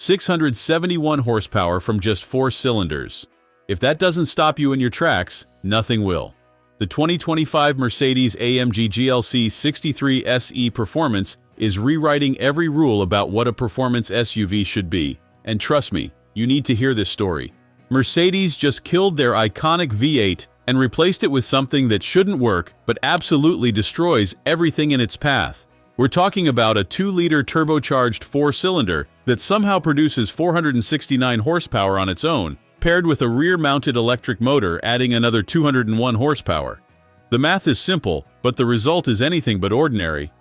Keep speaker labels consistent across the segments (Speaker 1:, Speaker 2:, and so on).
Speaker 1: 671 horsepower from just 4 cylinders. If that doesn't stop you in your tracks, nothing will. The 2025 Mercedes-AMG GLC 63 SE Performance is rewriting every rule about what a performance SUV should be. And trust me, you need to hear this story. Mercedes just killed their iconic V8 and replaced it with something that shouldn't work but absolutely destroys everything in its path. We're talking about a 2-liter turbocharged 4-cylinder that somehow produces 469 horsepower on its own, paired with a rear-mounted electric motor adding another 201 horsepower. The math is simple, but the result is anything but ordinary.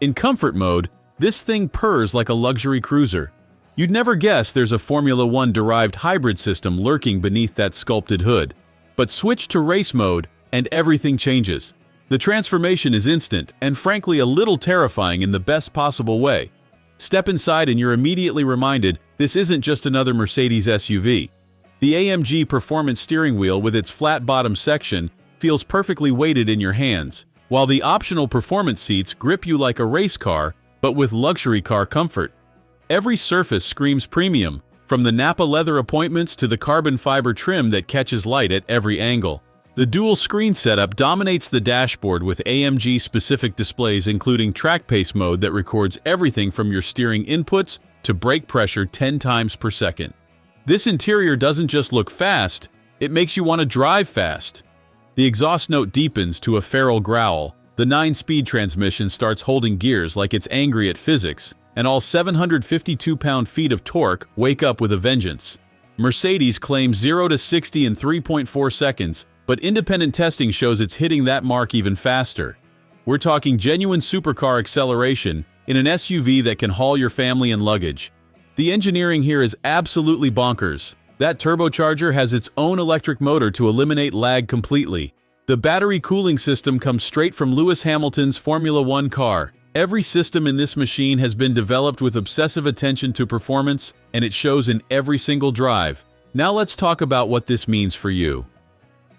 Speaker 1: In comfort mode, this thing purrs like a luxury cruiser. You'd never guess there's a Formula One derived hybrid system lurking beneath that sculpted hood. But switch to race mode, and everything changes. The transformation is instant, and frankly a little terrifying in the best possible way. Step inside and you're immediately reminded this isn't just another Mercedes SUV. The AMG Performance steering wheel with its flat bottom section feels perfectly weighted in your hands, while the optional performance seats grip you like a race car, but with luxury car comfort. Every surface screams premium, from the Napa leather appointments to the carbon fiber trim that catches light at every angle. The dual screen setup dominates the dashboard with AMG-specific displays including track pace mode that records everything from your steering inputs to brake pressure 10 times per second. This interior doesn't just look fast, it makes you want to drive fast. The exhaust note deepens to a feral growl, the 9-speed transmission starts holding gears like it's angry at physics, and all 752 pound-feet of torque wake up with a vengeance. Mercedes claims 0 to 60 in 3.4 seconds, but independent testing shows it's hitting that mark even faster. We're talking genuine supercar acceleration in an SUV that can haul your family and luggage. The engineering here is absolutely bonkers. That turbocharger has its own electric motor to eliminate lag completely. The battery cooling system comes straight from Lewis Hamilton's Formula One car. Every system in this machine has been developed with obsessive attention to performance, and it shows in every single drive. Now let's talk about what this means for you.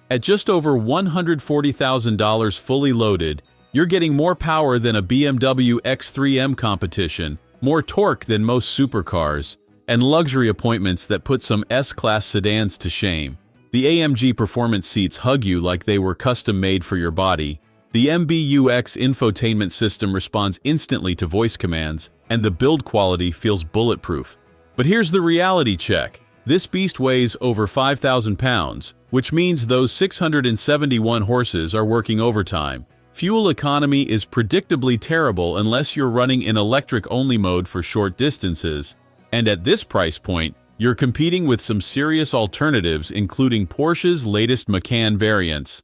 Speaker 1: At just over $140,000 fully loaded, you're getting more power than a BMW X3M competition, more torque than most supercars, and luxury appointments that put some S-Class sedans to shame. The AMG Performance seats hug you like they were custom-made for your body. The MBUX infotainment system responds instantly to voice commands, and the build quality feels bulletproof. But here's the reality check. This beast weighs over 5,000 pounds, which means those 671 horses are working overtime. Fuel economy is predictably terrible unless you're running in electric-only mode for short distances. And at this price point, you're competing with some serious alternatives including Porsche's latest Macan variants.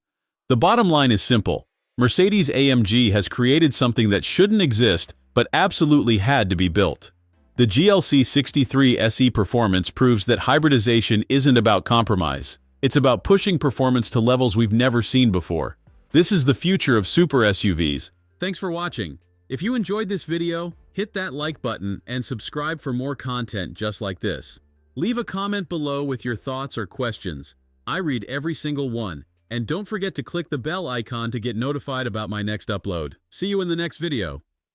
Speaker 1: The bottom line is simple. Mercedes-AMG has created something that shouldn't exist but absolutely had to be built. The GLC 63 SE Performance proves that hybridization isn't about compromise. It's about pushing performance to levels we've never seen before. This is the future of super SUVs. Thanks for watching. If you enjoyed this video, hit that like button and subscribe for more content just like this. Leave a comment below with your thoughts or questions. I read every single one. And don't forget to click the bell icon to get notified about my next upload. See you in the next video.